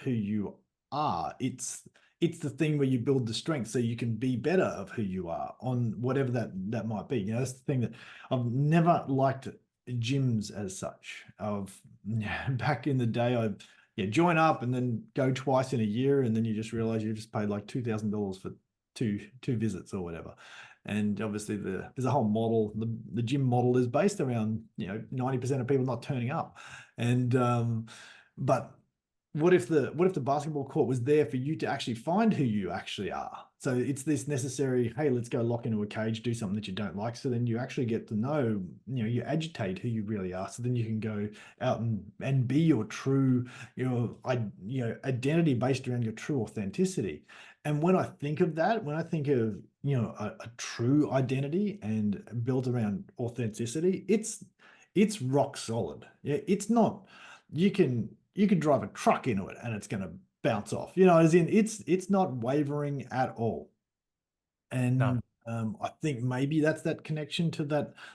who you are. It's the thing where you build the strength so you can be better of who you are on whatever that might be. That's the thing that I've never liked gyms as such. Of back in the day, I join up and then go twice in a year, and then you just realize you just paid like $2,000 for two visits or whatever. And obviously there's a whole model. The gym model is based around 90% of people not turning up. And but what if the basketball court was there for you to actually find who you actually are? So it's this necessary, hey, let's go lock into a cage, do something that you don't like. So then you actually get to know, you agitate who you really are. So then you can go out and be your true, identity based around your true authenticity. And when I think of that, when I think of, a true identity and built around authenticity, it's rock solid. Yeah, it's not, you can drive a truck into it and it's going to bounce off. As in it's not wavering at all. No. And I think maybe that's that connection to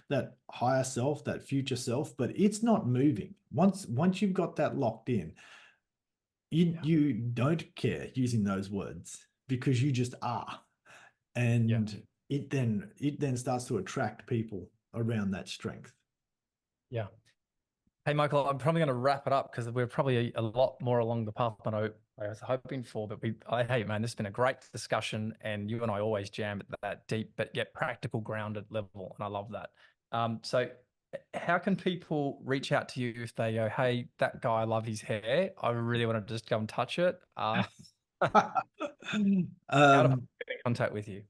that higher self, that future self, but it's not moving. Once you've got that locked in, Yeah. you don't care using those words because you just are. Yeah. And it then starts to attract people around that strength. Yeah. Hey, Michael, I'm probably going to wrap it up because we're probably a lot more along the path than I was hoping for. But hey, man, this has been a great discussion, and you and I always jam at that deep, but yet practical, grounded level, and I love that. So, how can people reach out to you if they go, "Hey, that guy, I love his hair. I really want to just go and touch it." How do I um, get in contact with you?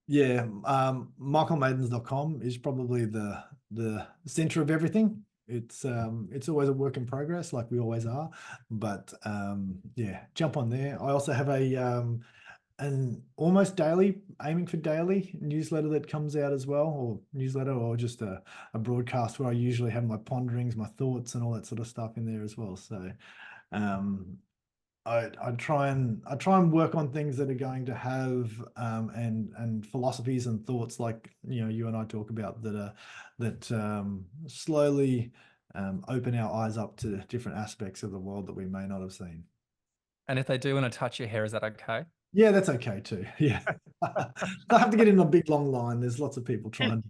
Yeah, michaelmaidens.com is probably the center of everything. It's always a work in progress, like we always are. But yeah, jump on there. I also have an almost daily, aiming for daily newsletter that comes out as well, or newsletter, or just a broadcast where I usually have my ponderings, my thoughts, and all that sort of stuff in there as well. So um, I try and work on things that are going to have and philosophies and thoughts like you and I talk about that slowly open our eyes up to different aspects of the world that we may not have seen. And if they do want to touch your hair, is that okay? Yeah, that's okay too. Yeah, I have to get in a big long line. There's lots of people trying.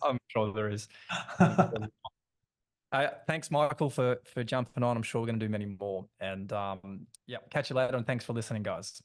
I'm sure there is. Thanks, Michael, for jumping on. I'm sure we're going to do many more. And yeah, catch you later. And thanks for listening, guys.